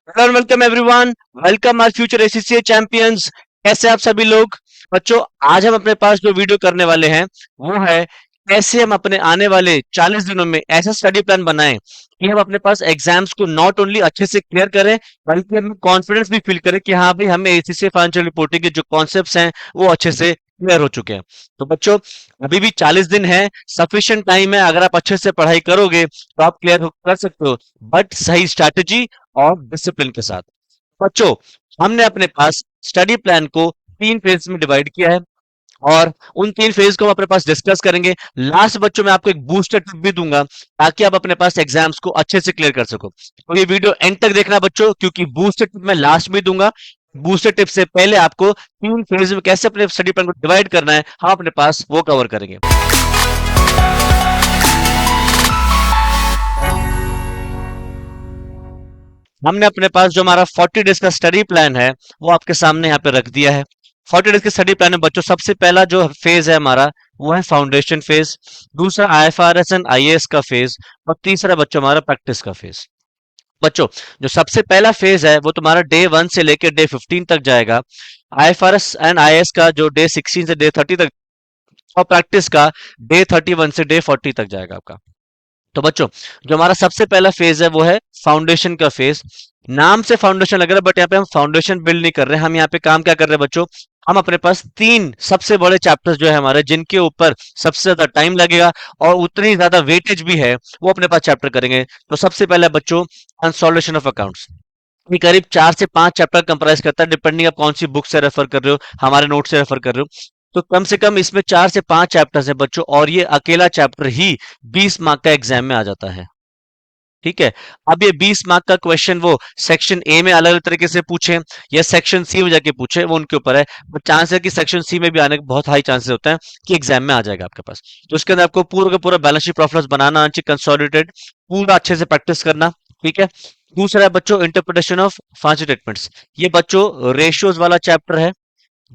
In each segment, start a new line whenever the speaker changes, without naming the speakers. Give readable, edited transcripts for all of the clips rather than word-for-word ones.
Hello and welcome everyone. Welcome our future ACCA champions. कैसे आप सभी लोग? बच्चों, आज हम अपने पास जो वीडियो करने वाले हैं वो है कैसे हम अपने आने वाले 40 दिनों में ऐसा स्टडी प्लान बनाएं कि हम अपने पास एग्जाम्स को नॉट ओनली अच्छे से क्लियर करें बल्कि हम कॉन्फिडेंस भी फील करें कि हाँ भाई, हमें एसीसीए फाइनेंशियल रिपोर्टिंग के जो कॉन्सेप्ट्स हैं वो अच्छे से क्लियर हो चुके हैं। तो बच्चों, अभी भी 40 दिन है, सफिशिएंट टाइम है। अगर आप अच्छे से पढ़ाई करोगे तो आप क्लियर कर सकते हो, बट सही स्ट्रैटेजी और डिसिप्लिन के साथ। बच्चों, हमने अपने पास स्टडी प्लान को 3 फेज में डिवाइड किया है और उन 3 फेज को हम अपने पास डिस्कस करेंगे। लास्ट बच्चों में आपको एक बूस्टर टिप भी दूंगा ताकि आप अपने पास एग्जाम्स को अच्छे से क्लियर कर सको। तो ये वीडियो एंड तक देखना बच्चों, क्योंकि बूस्टर टिप मैं लास्ट में दूंगा। बूस्टर टिप से पहले आपको 3 फेज में कैसे अपने स्टडी प्लान को डिवाइड करना है हम अपने पास वो कवर करेंगे। हमने अपने पास जो हमारा 40 डेज का स्टडी प्लान है वो आपके सामने यहाँ पे रख दिया है। 40 डेज के स्टडी प्लान में बच्चों सबसे पहला जो फेज है हमारा वो है फाउंडेशन फेज, दूसरा आईएफआरएस एंड आईएएस का फेज और तीसरा बच्चों हमारा प्रैक्टिस का फेज। बच्चों, जो सबसे पहला फेज है वो तुम्हारा डे 1 से लेकर डे 15 तक जाएगा। आईएफआरएस एंड आईएएस का जो डे 16 से डे 30 तक और प्रैक्टिस का डे 31 से डे 40 तक जाएगा आपका। तो बच्चों, जो हमारा सबसे पहला फेज है वो है फाउंडेशन का फेज। नाम से फाउंडेशन लग रहा है बट यहाँ पे हम फाउंडेशन बिल्ड नहीं कर रहे हैं। हम यहाँ पे काम क्या कर रहे हैं बच्चों, हम अपने पास 3 सबसे बड़े चैप्टर्स जो है हमारे, जिनके ऊपर सबसे ज्यादा टाइम लगेगा और उतनी ज्यादा वेटेज भी है, वो अपने पास चैप्टर करेंगे। तो सबसे पहला बच्चों कंसोलिडेशन ऑफ अकाउंट्स। ये करीब 4 से 5 चैप्टर कंप्राइज करता है, डिपेंडिंग आप कौन सी बुक से रेफर कर रहे हो, हमारे नोट से रेफर कर रहे हो। तो कम से कम इसमें 4 से 5 चैप्टर्स हैं बच्चों, और ये अकेला चैप्टर ही 20 मार्क का एग्जाम में आ जाता है। ठीक है। अब ये 20 मार्क का क्वेश्चन वो सेक्शन ए में अलग अलग तरीके से पूछे या सेक्शन सी में जाके पूछे, वो उनके ऊपर है। बट चांस है कि सेक्शन सी में भी आने के बहुत हाई चांसेस होते हैं कि एग्जाम में आ जाएगा आपके पास। तो उसके अंदर आपको पूरा का पूरा बैलेंस शीट प्रॉफिट लॉस बनाना आना चाहिए, कंसोलिडेटेड, पूरा अच्छे से प्रैक्टिस करना। ठीक है। दूसरा है बच्चों इंटरप्रिटेशन ऑफ फाइनेंशियल स्टेटमेंट्स। ये बच्चों रेशियोज वाला चैप्टर है।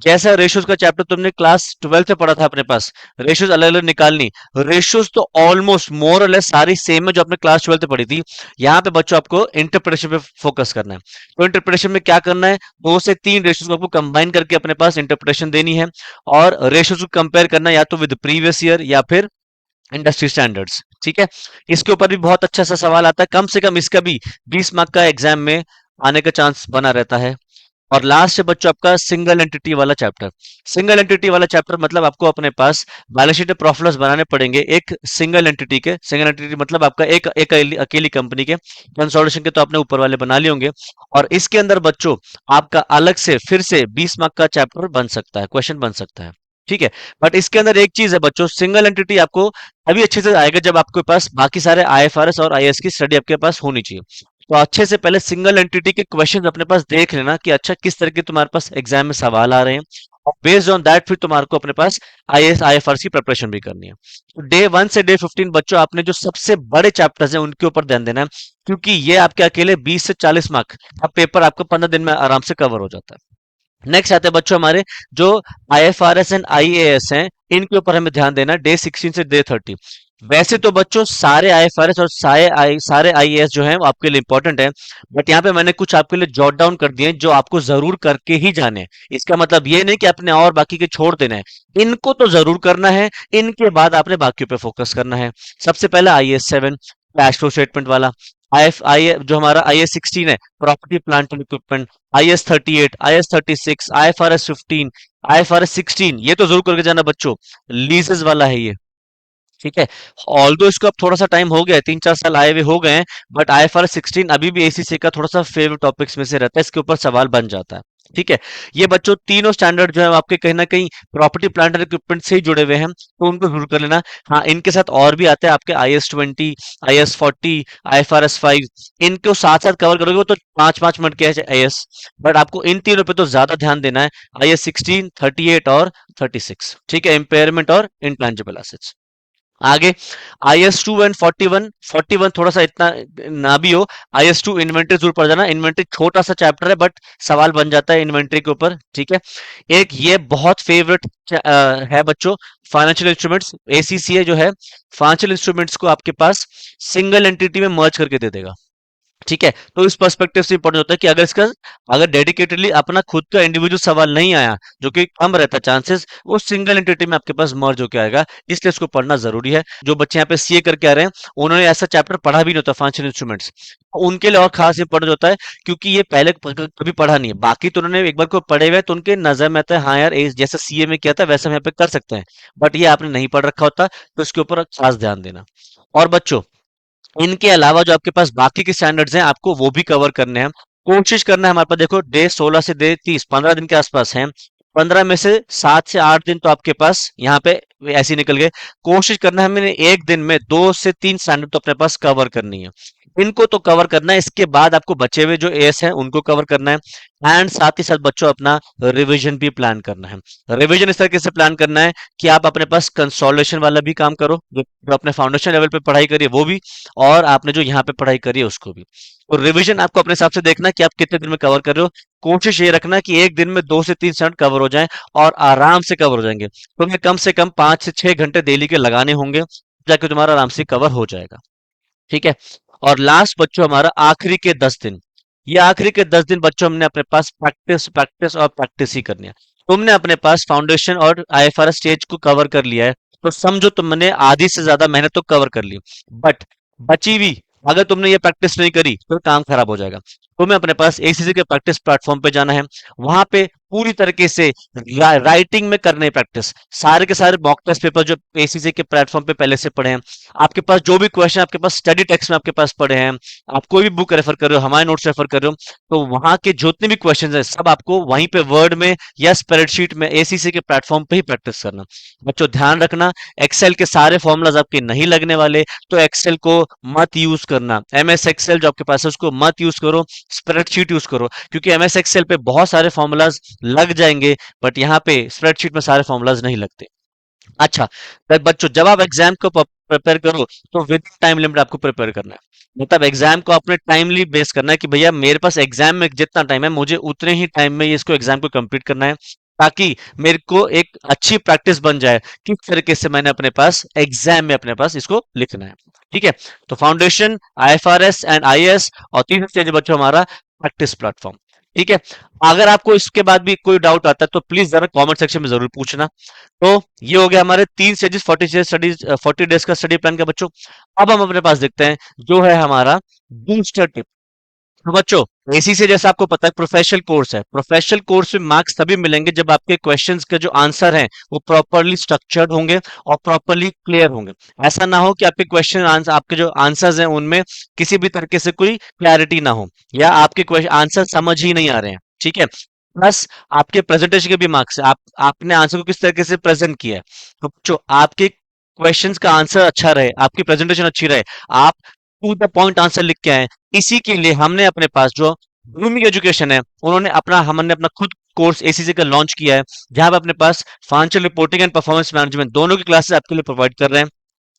जैसा रेशियोज का चैप्टर तुमने क्लास 12 में पढ़ा था, अपने पास रेशियोज अलग अलग निकालनी। रेशियोज तो ऑलमोस्ट मोर और लेस सारी सेम है जो आपने क्लास 12 में पढ़ी थी। यहाँ पे बच्चों आपको इंटरप्रिटेशन पे फोकस करना है। तो इंटरप्रिटेशन में क्या करना है, 2 से 3 रेशियोज को आपको कंबाइन करके अपने पास इंटरप्रिटेशन देनी है और रेशियोज को कंपेयर करना है या तो विद प्रीवियस ईयर या फिर इंडस्ट्री स्टैंडर्ड्स। ठीक है। इसके ऊपर भी बहुत अच्छा सा सवाल आता है, कम से कम इसका भी 20 मार्क का एग्जाम में आने का चांस बना रहता है। और लास्ट है बच्चों आपका सिंगल एंटिटी वाला चैप्टर। सिंगल एंटिटी वाला चैप्टर मतलब आपको अपने पास बैलेंस शीट प्रॉफिट लॉस बनाने पड़ेंगे एक सिंगल एंटिटी के। सिंगल एंटिटी मतलब आपका एक एक अकेली कंपनी के। कंसोलिडेशन के तो आपने ऊपर वाले बना लिए होंगे। और इसके अंदर बच्चों आपका अलग से फिर से 20 मार्क का चैप्टर बन सकता है, क्वेश्चन बन सकता है। ठीक है। बट इसके अंदर एक चीज है बच्चों, सिंगल एंटिटी आपको अभी अच्छे से आएगा जब आपके पास बाकी सारे आईएफआरएस और आईएएस की स्टडी आपके पास होनी चाहिए। तो अच्छे से पहले सिंगल एंटिटी के क्वेश्चन अपने पास देख लेना कि अच्छा किस तरह के तुम्हारे पास एग्जाम में सवाल आ रहे हैं, और बेस्ड ऑन दैट फिर तुम्हारे को अपने पास आईएएस आईएफआरएस की प्रिपरेशन भी करनी है। तो डे 1 से डे 15 बच्चों आपने जो सबसे बड़े चैप्टर्स हैं उनके ऊपर ध्यान देना है, क्योंकि ये आपके अकेले 20 से 40 मार्क का पेपर आपको 15 दिन में आराम से कवर हो जाता है। नेक्स्ट आते हैं बच्चों हमारे जो आईएफआरएस एंड आईएएस हैं, इनके ऊपर हमें ध्यान देना है डे 16 से डे 30। वैसे तो बच्चों सारे आईएफआरएस और सारे आईएएस जो हैं वो आपके लिए इंपॉर्टेंट है, बट यहाँ पे मैंने कुछ आपके लिए जॉट डाउन कर दिए हैं जो आपको जरूर करके ही जाने हैं। इसका मतलब ये नहीं कि आपने और बाकी के छोड़ देना है, इनको तो जरूर करना है। इनके बाद आपने बाकी पे फोकस करना है। सबसे पहला आईएएस 7 कैश फ्लो स्टेटमेंट वाला। आई जो हमारा आईएएस 16 है property plant and equipment. IAS 38, IAS 36, IFRS 15, IFRS 16, ये तो जरूर करके जाना बच्चों। लीजेस वाला है ये। ठीक है। ऑल्दो इसको अब थोड़ा सा टाइम हो गया है, 3-4 साल आए हुए हो गए हैं, बट आईएफआरएस 16 अभी भी एसीसी का थोड़ा सा फेवरेट टॉपिक्स में से रहता है, इसके ऊपर सवाल बन जाता है। ठीक है। ये बच्चों तीनों स्टैंडर्ड जो है वो आपके कहीं ना कहीं प्रॉपर्टी प्लांट एंड इक्विपमेंट से ही जुड़े हुए हैं, तो उनको जरूर कर लेना। हाँ, इनके साथ और भी आते हैं आपके आईएएस 20, आईएएस 40, आईएफआरएस 5। इनको साथ साथ कवर करोगे तो 5-5 मिनट के आईएएस, बट आपको इन तीनों पे तो ज्यादा ध्यान देना है, आईएएस 16, 38 और 36। ठीक है। इम्पेयरमेंट और इंटेंजिबल एसेट्स। आगे आईएस 2 एंड 41। 41 थोड़ा सा इतना ना भी हो, आईएस 2 इन्वेंट्री जरूर पढ़ जाना। इन्वेंट्री छोटा सा चैप्टर है बट सवाल बन जाता है इन्वेंट्री के ऊपर। ठीक है। एक ये बहुत फेवरेट है बच्चों, फाइनेंशियल इंस्ट्रूमेंट्स। एसीसीए जो है फाइनेंशियल इंस्ट्रूमेंट्स को आपके पास सिंगल एंटिटी में मर्ज करके दे देगा। ठीक है। तो इस पर्सपेक्टिव से इंपॉर्टेंट होता है कि अगर डेडिकेटेडली अपना खुद का इंडिविजुअल सवाल नहीं आया, जो कि कम रहता है चांसेस, वो सिंगल एंटिटी में आपके पास मर्ज होकर आएगा, इसलिए इसको पढ़ना जरूरी है। जो बच्चे यहाँ पे सीए करके आ रहे हैं, उन्होंने ऐसा चैप्टर पढ़ा भी नहीं होता फाइनेंशियल इंस्ट्रूमेंट्स, उनके लिए और खास इंपॉर्टेंट होता है, क्योंकि ये पहले कभी पढ़ा नहीं है। बाकी तो उन्होंने एक बार को पढ़े हुए हैं, तो उनके नजर में आता है हाँ यार, जैसा सीए में किया था वैसा हम यहाँ पे कर सकते हैं, बट ये आपने नहीं पढ़ रखा होता, तो इसके ऊपर खास ध्यान देना। और बच्चों, इनके अलावा जो आपके पास बाकी के स्टैंडर्ड्स हैं, आपको वो भी कवर करने हैं। कोशिश करना है, हमारे पास देखो डे 16 से डे 30, 15 दिन के आसपास हैं। 15 में से 7 से 8 दिन तो आपके पास यहाँ पे ऐसे ही निकल गए। कोशिश करना है हमें एक दिन में 2 से 3 स्टैंडर्ड तो अपने पास कवर करनी है। इनको तो कवर करना है, इसके बाद आपको बचे हुए जो एस हैं उनको कवर करना है। एंड साथ ही साथ बच्चों अपना रिवीजन भी प्लान करना है। रिवीजन इस तरीके से प्लान करना है कि आप अपने पास कंसोलिडेशन वाला भी काम करो, जो अपने फाउंडेशन लेवल पे पढ़ाई करिए वो भी, और आपने जो यहाँ पे पढ़ाई करी है उसको भी। तो रिवीजन आपको अपने हिसाब से देखना है कि आप कितने दिन में कवर कर रहे हो। कोशिश ये रखना कि एक दिन में 2 से 3 स्टैंड कवर हो जाएं, और आराम से कवर हो जाएंगे। तुम्हें कम से कम 5 से 6 घंटे डेली के लगाने होंगे, जाके तुम्हारा आराम से कवर हो जाएगा। ठीक है। और लास्ट बच्चों, हमारा आखिरी के 10 दिन, ये आखिरी के 10 दिन बच्चों हमने अपने पास प्रैक्टिस प्रैक्टिस और प्रैक्टिस ही करनी है। तुमने अपने पास फाउंडेशन और आईएफआरएस स्टेज को कवर कर लिया है, तो समझो तुमने आधी से ज्यादा मेहनत तो कवर कर ली। बट बची हुई, अगर तुमने ये प्रैक्टिस नहीं करी तो काम खराब हो जाएगा। तुम्हें अपने पास एसीसी के प्रैक्टिस प्लेटफॉर्म पे जाना है। वहां पे पूरी तरीके से राइटिंग में करने प्रैक्टिस, सारे के सारे मॉक टेस्ट पेपर जो एसीसी के प्लेटफॉर्म पे पहले से पढ़े हैं, आपके पास जो भी क्वेश्चन आपके पास स्टडी टेक्स्ट में आपके पास पढ़े हैं, आप कोई भी बुक रेफर कर रहे हो, हमारे नोट्स रेफर कर रहे हो, तो वहां के जितने भी क्वेश्चन है सब आपको वहीं पे वर्ड में या स्प्रेडशीट में एसीसी के प्लेटफॉर्म पे ही प्रैक्टिस करना। बच्चों ध्यान रखना, एक्सेल के सारे फॉर्मूलाज आपके नहीं लगने वाले, तो एक्सेल को मत यूज करना। एमएस एक्सेल जो आपके पास है उसको मत यूज करो, स्प्रेडशीट यूज करो, क्योंकि एमएस एक्सेल पे बहुत सारे फॉर्मूलाज लग जाएंगे, बट यहाँ पे स्प्रेडशीट में सारे फॉर्मूलाज नहीं लगते। अच्छा, तो बच्चों जब आप एग्जाम को प्रिपेयर करो, तो विद टाइम लिमिट आपको प्रिपेयर करना है। मतलब एग्जाम को अपने टाइमली बेस करना है कि भैया मेरे पास एग्जाम में जितना टाइम है, मुझे उतने ही टाइम में ये इसको एग्जाम को कंप्लीट करना है, ताकि मेरे को एक अच्छी प्रैक्टिस बन जाए किस तरीके से मैंने अपने पास एग्जाम में अपने पास इसको लिखना है। ठीक है। तो फाउंडेशन, आईएफआरएस एंड आईएएस, और तीसरा स्टेज बच्चों हमारा प्रैक्टिस प्लेटफॉर्म। ठीक है। अगर आपको इसके बाद भी कोई डाउट आता है तो प्लीज जरा कमेंट सेक्शन में जरूर पूछना। तो ये हो गया हमारे 3 स्टेजेस, 40 डेज का स्टडी प्लान का बच्चों। अब हम अपने पास देखते हैं जो है हमारा बूस्टर टिप। तो बच्चों, एसी से जैसा आपको पता है प्रोफेशनल कोर्स है, प्रोफेशनल कोर्स में मार्क्स तभी मिलेंगे जब आपके क्वेश्चंस के जो आंसर हैं वो प्रॉपरली स्ट्रक्चर्ड होंगे और प्रॉपरली क्लियर होंगे। ऐसा ना हो कि आपके क्वेश्चन आंसर, आपके जो आंसर्स हैं उनमें किसी भी तरीके से कोई क्लैरिटी ना हो, या आपके क्वेश्चन आंसर समझ ही नहीं आ रहे हैं। ठीक है। प्लस आपके प्रेजेंटेशन के भी मार्क्स, आपने आंसर को किस तरीके से प्रेजेंट किया है। तो बच्चों, आपके क्वेश्चंस का आंसर अच्छा रहे, आपकी प्रेजेंटेशन अच्छी रहे, आप टू द पॉइंट आंसर लिख के आए, इसी के लिए हमने अपने पास जो ब्लूमिंग एजुकेशन है, हमने अपना खुद कोर्स एसीसी का लॉन्च किया है, जहां पे अपने पास financial reporting and performance management दोनों की क्लासेस आपके लिए प्रोवाइड कर रहे हैं।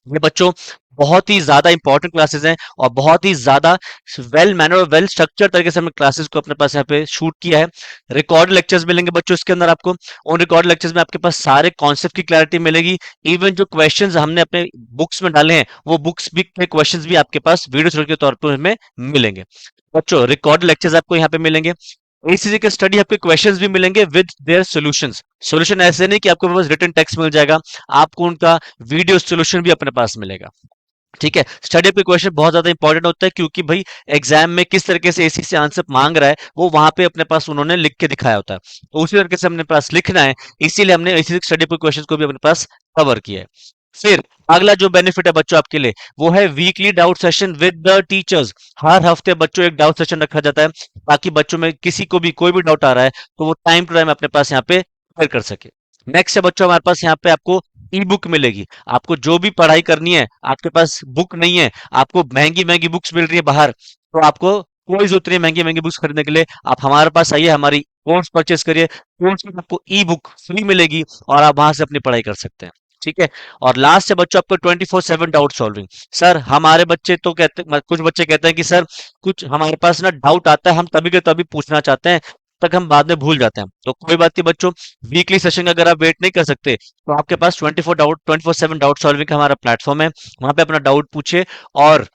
ये बच्चों बहुत ही ज्यादा इंपॉर्टेंट क्लासेस हैं, और बहुत ही ज्यादा वेल मैनर और वेल स्ट्रक्चर तरीके से हमने क्लासेस को अपने पास यहाँ पे शूट किया है। रिकॉर्ड लेक्चर्स मिलेंगे बच्चों इसके अंदर आपको। उन रिकॉर्ड लेक्चर्स में आपके पास सारे कॉन्सेप्ट की क्लैरिटी मिलेगी। इवन जो क्वेश्चंस हमने अपने बुक्स में डाले हैं, वो बुक्स भी के क्वेश्चंस भी आपके पास वीडियो के तौर पर हमें मिलेंगे। बच्चों, रिकॉर्ड लेक्चर्स आपको यहाँ पे मिलेंगे, एसीसी के स्टडी आपके क्वेश्चंस भी मिलेंगे विद देयर सॉल्यूशंस। सॉल्यूशन ऐसे नहीं कि आपको बस रिटन टेक्स्ट मिल जाएगा, आपको उनका वीडियो सॉल्यूशन भी अपने पास मिलेगा। ठीक है। स्टडी पे क्वेश्चन बहुत ज्यादा इंपॉर्टेंट होता है, क्योंकि भाई एग्जाम में किस तरीके से एसी से आंसर मांग रहा है वो वहां पे अपने पास उन्होंने लिख के दिखाया होता है, तो उसी तरीके से अपने पास लिखना है। इसीलिए हमने एसी स्टडी पे क्वेश्चन को भी अपने पास कवर किया है। फिर अगला जो बेनिफिट है बच्चों आपके लिए, वो है weekly doubt session with the teachers. हर हफ्ते बच्चों एक डाउट सेशन रखा जाता है, ताकि बच्चों में किसी को भी कोई भी डाउट आ रहा है तो वो टाइम टू टाइम अपने पास यहाँ पे क्लियर कर सके। नेक्स्ट है बच्चों, हमारे पास यहाँ पे आपको ई बुक मिलेगी। आपको जो भी पढ़ाई करनी है, आपके पास बुक नहीं है, आपको महंगी महंगी बुक्स मिल रही है बाहर, तो आपको कोई जरूरत नहीं है महंगी महंगी बुक्स खरीदने के लिए। आप हमारे पास आइए, हमारी कोर्स परचेस करिए, कोर्स में आपको ई बुक फ्री मिलेगी, और आप वहां से अपनी पढ़ाई कर सकते हैं। ठीक है। और लास्ट है बच्चों आपको 24/7 डाउट सॉल्विंग। सर हमारे बच्चे तो कुछ बच्चे कहते हैं कि सर कुछ हमारे पास ना डाउट आता है, हम तभी के तभी पूछना चाहते हैं, तक हम बाद में भूल जाते हैं। तो कोई बात नहीं बच्चों, वीकली सेशन अगर आप वेट नहीं कर सकते, तो आपके पास 24/7 डाउट सॉल्विंग का हमारा प्लेटफॉर्म है, वहां पे अपना डाउट पूछे, और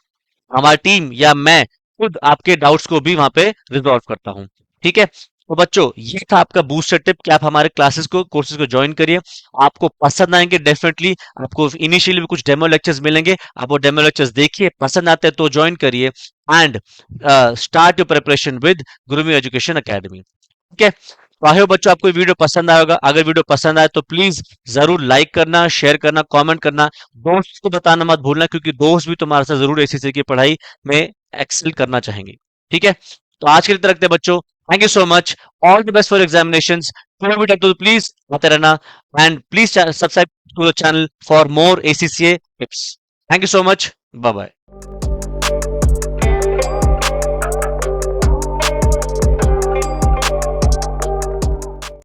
हमारी टीम या मैं खुद आपके डाउट्स को भी वहां पे रिजॉल्व करता हूँ। ठीक है, तो बच्चों ये था आपका बूस्टर टिप कि आप हमारे क्लासेस को कोर्सेज को ज्वाइन करिए। आपको पसंद आएंगे डेफिनेटली। आपको इनिशियली भी कुछ डेमो लेक्चर्स मिलेंगे, आप वो डेमो लेक्चर्स देखिए, पसंद आते हैं तो ज्वाइन करिए। And start your preparation with Gurumi education academy. ठीक है, तो आई होप बच्चों आपको ये वीडियो पसंद आएगा। अगर वीडियो पसंद आए तो प्लीज जरूर लाइक करना, शेयर करना, कमेंट करना। दोस्त को बताना मत भूलना, क्योंकि दोस्त भी तुम्हारे साथ जरूर एसीसी की पढ़ाई में एक्सेल करना चाहेंगे। ठीक है, तो आज के लिए इतना रखते हैं बच्चों। Thank you so much. All the best for examinations. कोई भी टाइप तो प्लीज आते रहना। And please subscribe to the channel for more ACCA tips. Thank you so much. Bye bye.